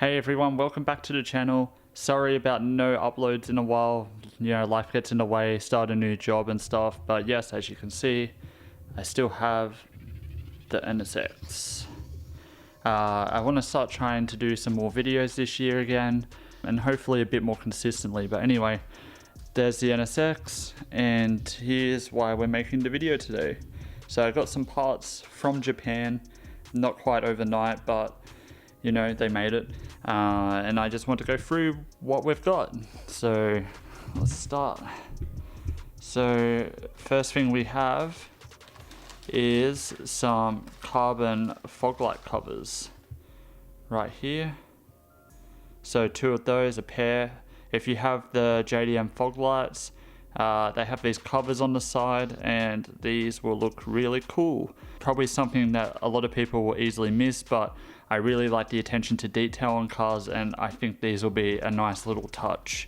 Hey everyone, welcome back to the channel. Sorry about no uploads in a while, you know, life gets in the way, start a new job and stuff, but yes, as you can see, I still have the NSX. I want to start trying to do some more videos this year again, and hopefully a bit more consistently, but anyway, there's the NSX, and here's why we're making the video today. So I got some parts from Japan, not quite overnight, but you know, they made it, and I just want to go through what we've got. So let's start. So first thing we have is some carbon fog light covers right here. So two of those, a pair. If you have the JDM fog lights, they have these covers on the side, and these will look really cool. Probably something that a lot of people will easily miss, but I really like the attention to detail on cars, and I think these will be a nice little touch.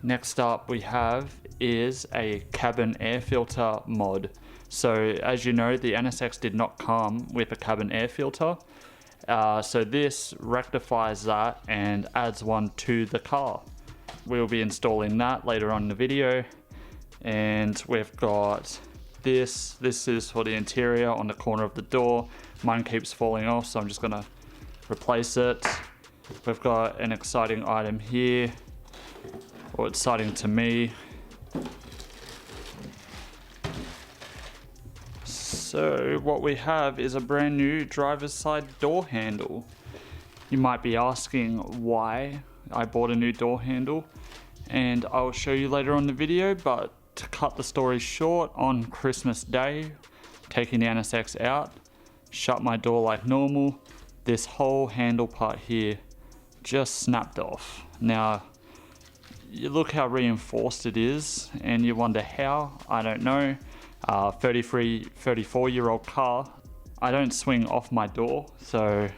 Next up we have is a cabin air filter mod. So as you know, the NSX did not come with a cabin air filter. So this rectifies that and adds one to the car. We'll be installing that later on in the video. And we've got this is for the interior on the corner of the door. Mine keeps falling off, so I'm just gonna replace it. We've got an exciting item here, or exciting to me. So what we have is a brand new driver's side door handle. You might be asking why I bought a new door handle, and I'll show you later on in the video, but to cut the story short, on Christmas Day, taking the NSX out, shut my door like normal, this whole handle part here just snapped off. Now, you look how reinforced it is, and you wonder how. I don't know. 34-year-old car. I don't swing off my door, so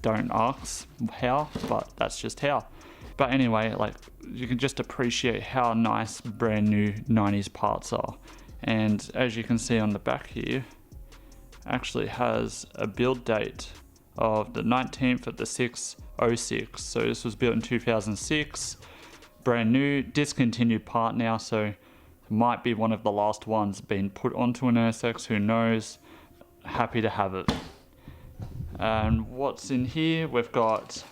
don't ask how, but that's just how. But anyway, like, you can just appreciate how nice brand new 90s parts are. And as you can see on the back here, actually has a build date of the 19th of the 6th, 06. So this was built in 2006, brand new, discontinued part now, so it might be one of the last ones being put onto an NSX, who knows. Happy to have it. And what's in here, we've got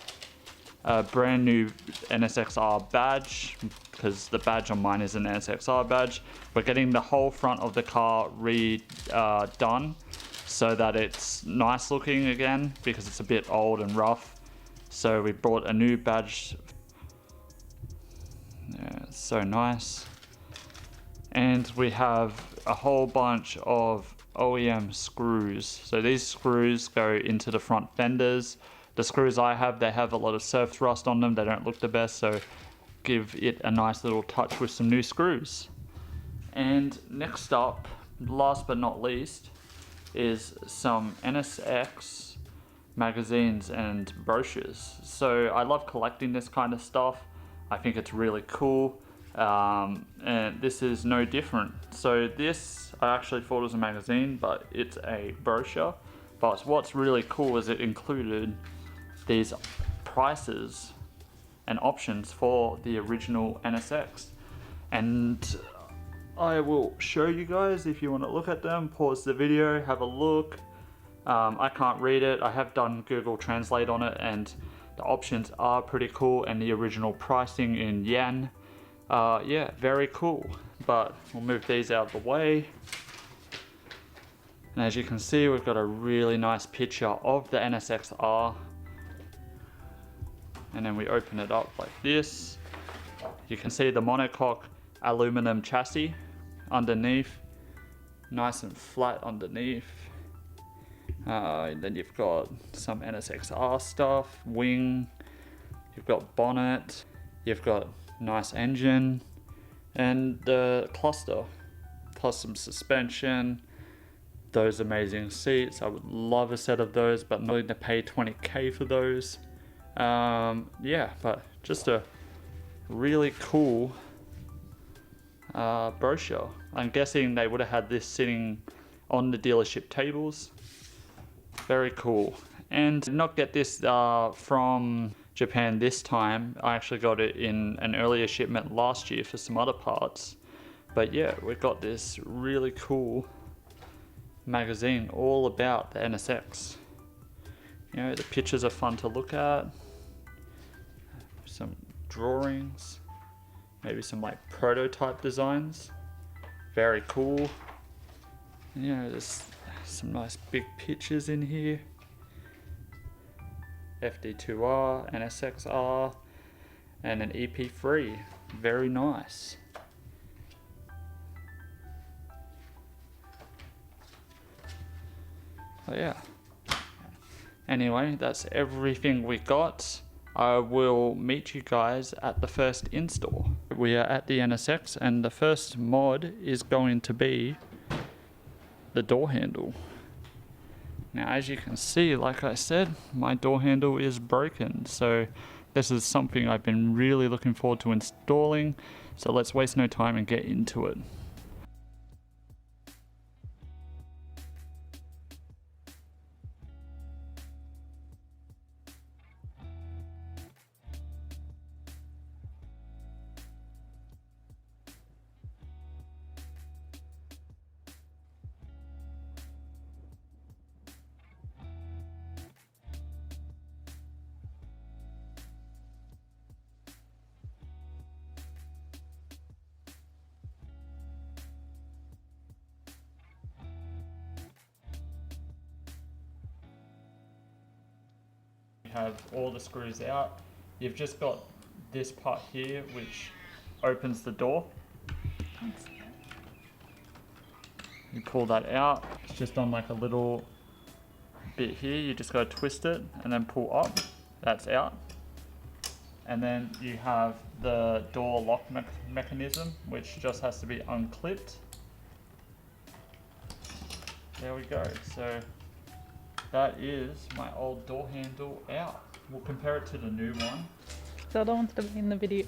a brand new NSXR badge, because the badge on mine is an NSXR badge. We're getting the whole front of the car redone so that it's nice looking again, because it's a bit old and rough. So we brought a new badge. Yeah, it's so nice. And we have a whole bunch of OEM screws. So these screws go into the front fenders. The screws I have, they have a lot of surf thrust on them. They don't look the best, so give it a nice little touch with some new screws. And next up, last but not least, is some NSX magazines and brochures. So I love collecting this kind of stuff. I think it's really cool. And this is no different. So this, I actually thought it was a magazine, but it's a brochure. But what's really cool is it included these prices and options for the original NSX. And I will show you guys if you want to look at them. Pause the video, have a look. I can't read it. I have done Google Translate on it, and the options are pretty cool, and the original pricing in yen. Yeah, very cool. But we'll move these out of the way. And as you can see, we've got a really nice picture of the NSXR. And then we open it up like this. You can see the monocoque aluminum chassis underneath, nice and flat underneath. And then you've got some NSXR stuff, wing, you've got bonnet, you've got nice engine, and the cluster, plus some suspension, those amazing seats. I would love a set of those, but I'm willing to pay 20k for those. Yeah, but just a really cool brochure. I'm guessing they would have had this sitting on the dealership tables. Very cool. and did not get this from Japan this time. I actually got it in an earlier shipment last year for some other parts. But yeah, we got this really cool magazine all about the NSX. You know, the pictures are fun to look at. Some drawings, maybe some like prototype designs. Very cool. You know, there's some nice big pictures in here. FD2R, NSXR, and an EP3. Very nice. Oh yeah. Anyway, that's everything we got. I will meet you guys at the first install. We are at the NSX and the first mod is going to be the door handle. Now as you can see, like I said, my door handle is broken, so this is something I've been really looking forward to installing, so let's waste no time and get into it. Have all the screws out. You've just got this part here which opens the door. You pull that out. It's just on like a little bit here. You just got to twist it and then pull up. That's out. And then you have the door lock mechanism, which just has to be unclipped. There we go. So that is my old door handle out. We'll compare it to the new one. So I don't want to be in the video.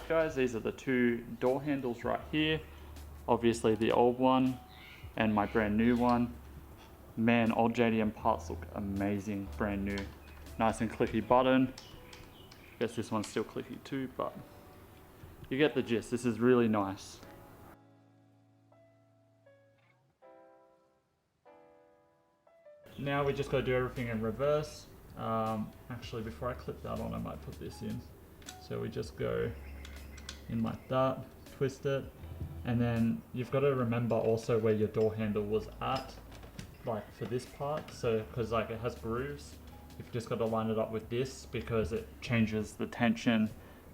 Guys, these are the two door handles right here. Obviously the old one and my brand new one. Man, old JDM parts look amazing, brand new. Nice and clicky button. Guess this one's still clicky too, but you get the gist. This is really nice. Now we just got to do everything in reverse. Actually, before I clip that on, I might put this in. So we just go in like that, twist it, and then you've got to remember also where your door handle was at, like for this part. So, because like it has grooves, you've just got to line it up with this because it changes the tension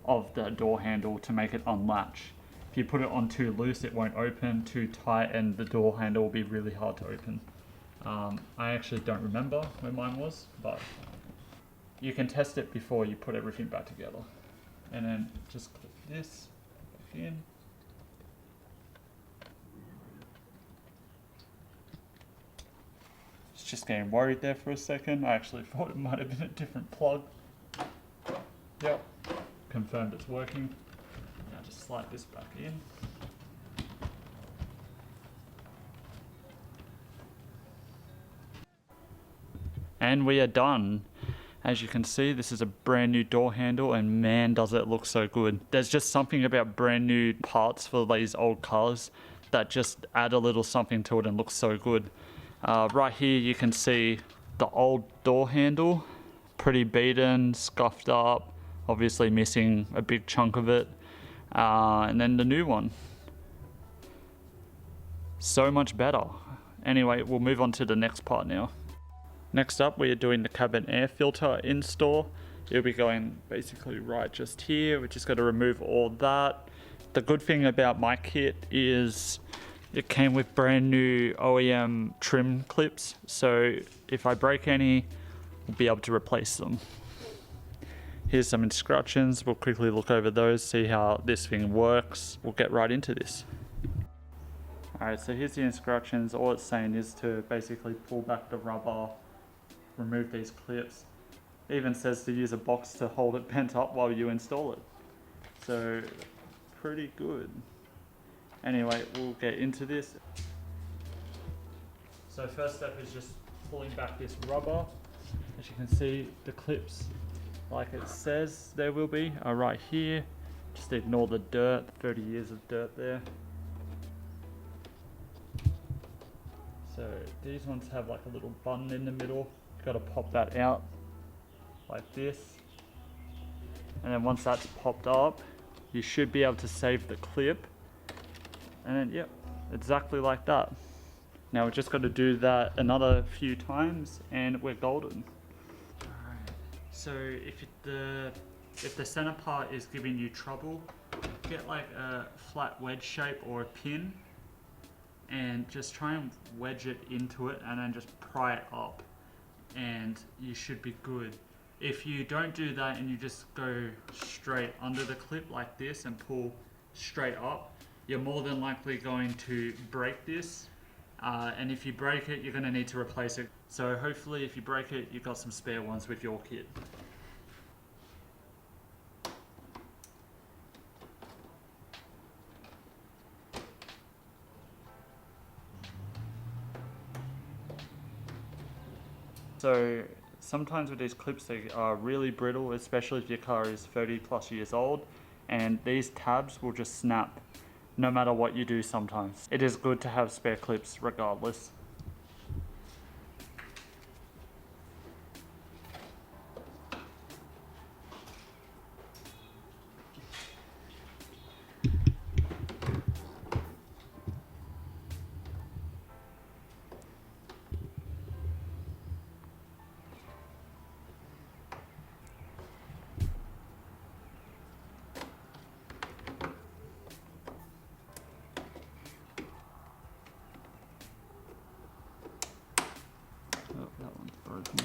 of the door handle to make it unlatch. If you put it on too loose, it won't open. Too tight, and the door handle will be really hard to open. I actually don't remember where mine was, but you can test it before you put everything back together. And then just clip this back in. It's just getting worried there for a second. I actually thought it might have been a different plug. Yep, confirmed it's working. Now just slide this back in. And we are done. As you can see, this is a brand new door handle, and man does it look so good. There's just something about brand new parts for these old cars that just add a little something to it and looks so good. Right here you can see the old door handle, pretty beaten, scuffed up, obviously missing a big chunk of it. And then the new one. So much better. Anyway, we'll move on to the next part now. Next up, we are doing the cabin air filter install. It'll be going basically right just here. We just got to remove all that. The good thing about my kit is it came with brand new OEM trim clips. So if I break any, we'll be able to replace them. Here's some instructions. We'll quickly look over those, see how this thing works. We'll get right into this. Alright, so here's the instructions. All it's saying is to basically pull back the rubber, remove these clips. It even says to use a box to hold it bent up while you install it. So, pretty good. Anyway, we'll get into this. So first step is just pulling back this rubber. As you can see, the clips, like it says there will be, are right here. Just ignore the dirt, 30 years of dirt there. So these ones have like a little button in the middle. You've got to pop that out like this. And then once that's popped up, you should be able to save the clip. And then, yep, exactly like that. Now we're just got to do that another few times and we're golden. Alright, so if the center part is giving you trouble, get like a flat wedge shape or a pin and just try and wedge it into it and then just pry it up and you should be good. If you don't do that and you just go straight under the clip like this and pull straight up, you're more than likely going to break this. And if you break it, you're going to need to replace it. So hopefully if you break it, you've got some spare ones with your kit. So sometimes with these clips, they are really brittle, especially if your car is 30 plus years old, and these tabs will just snap no matter what you do sometimes. It is good to have spare clips regardless. Oh, that one's broken.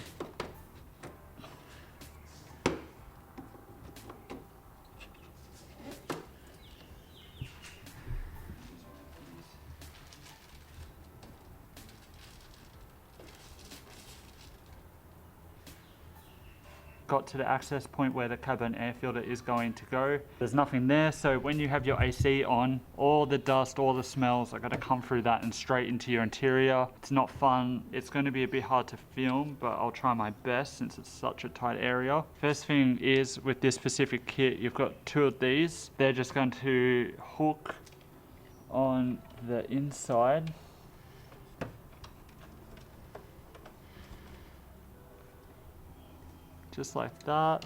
Got to the access point where the cabin air filter is going to go. There's nothing there, so when you have your AC on, all the dust, all the smells are going to come through that and straight into your interior. It's not fun. It's going to be a bit hard to film, but I'll try my best since it's such a tight area. First thing is, with this specific kit, you've got two of these. They're just going to hook on the inside. Just like that.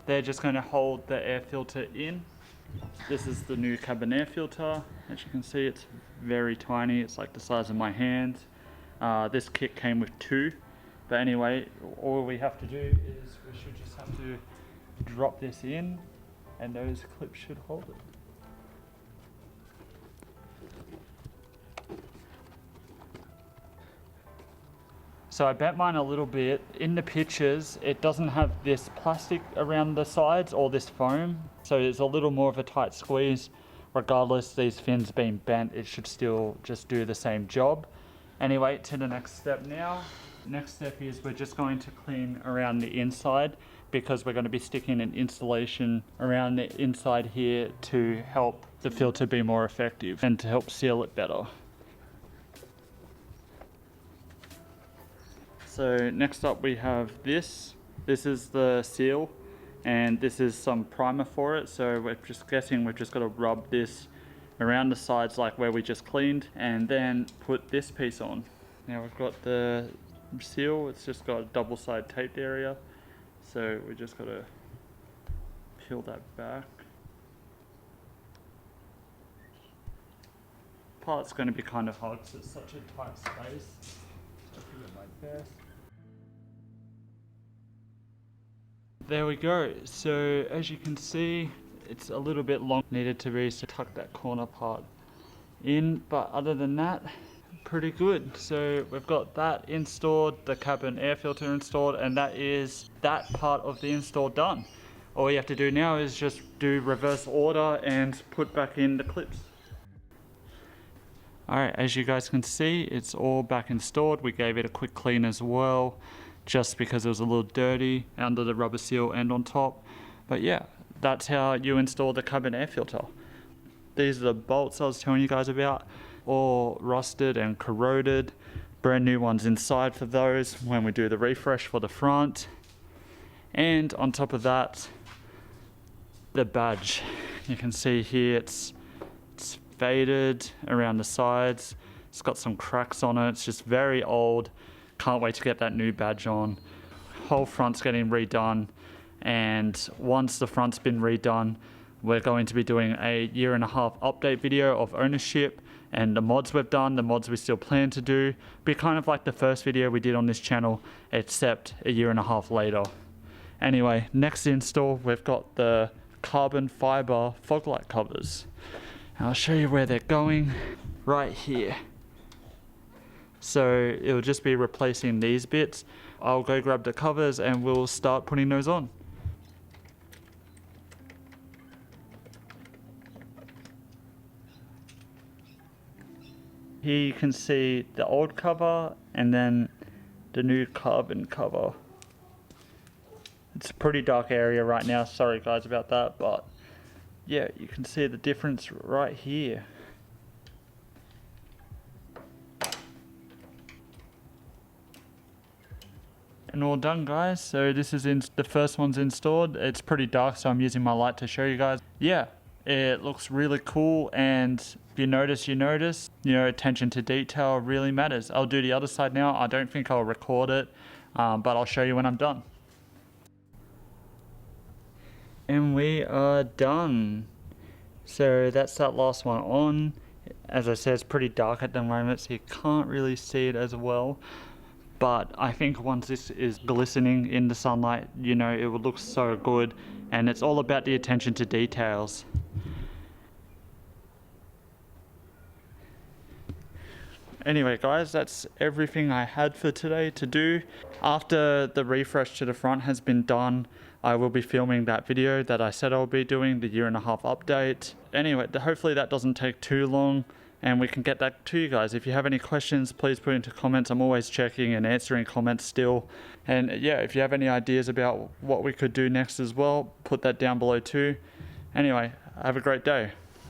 They're just going to hold the air filter in. This is the new cabin air filter. As you can see, it's very tiny. It's like the size of my hand. This kit came with two. But anyway, all we have to do is we should just have to drop this in and those clips should hold it. So I bent mine a little bit. In the pictures, it doesn't have this plastic around the sides or this foam. So it's a little more of a tight squeeze. Regardless, these fins being bent, it should still just do the same job. Anyway, to the next step now. Next step is we're just going to clean around the inside because we're going to be sticking an installation around the inside here to help the filter be more effective and to help seal it better. So next up we have this. This is the seal and this is some primer for it. So we're just guessing we've just got to rub this around the sides like where we just cleaned and then put this piece on. Now we've got the seal, it's just got a double side taped area. So we just got to peel that back. Part's going to be kind of hard because it's such a tight space. So I'll give it my best. There we go. So as you can see, it's a little bit long. Needed to be to tuck that corner part in, but other than that, pretty good. So we've got that installed, the cabin air filter installed, and that is that part of the install done. All you have to do now is just do reverse order and put back in the clips. Alright, as you guys can see, it's all back installed. We gave it a quick clean as well, just because it was a little dirty under the rubber seal and on top. But yeah, that's how you install the cabin air filter. These are the bolts I was telling you guys about, all rusted and corroded. Brand new ones inside for those when we do the refresh for the front. And on top of that, the badge. You can see here it's faded around the sides. It's got some cracks on it. It's just very old. Can't wait to get that new badge on. Whole front's getting redone, and once the front's been redone, we're going to be doing a 1.5 update video of ownership and the mods we've done, the mods we still plan to do. Be kind of like the first video we did on this channel, except a 1.5 later. Anyway, next install, we've got the carbon fiber fog light covers. And I'll show you where they're going right here. So it'll just be replacing these bits. I'll go grab the covers and we'll start putting those on. Here you can see the old cover and then the new carbon cover. It's a pretty dark area right now, sorry guys about that, but yeah, you can see the difference right here. And all done guys, so this is the first one's installed. It's pretty dark, so I'm using my light to show you guys. Yeah, it looks really cool, and if you notice, you know, attention to detail really matters. I'll do the other side now. I don't think I'll record it, but I'll show you when I'm done. And we are done. So that's that last one on. As I said, it's pretty dark at the moment, so you can't really see it as well. But I think once this is glistening in the sunlight, you know, it will look so good. And it's all about the attention to details. Anyway guys, that's everything I had for today to do. After the refresh to the front has been done, I will be filming that video that I said I'll be doing, the 1.5 update. Anyway, hopefully that doesn't take too long and we can get that to you guys. If you have any questions, please put into comments. I'm always checking and answering comments still. And yeah, if you have any ideas about what we could do next as well, put that down below too. Anyway, have a great day.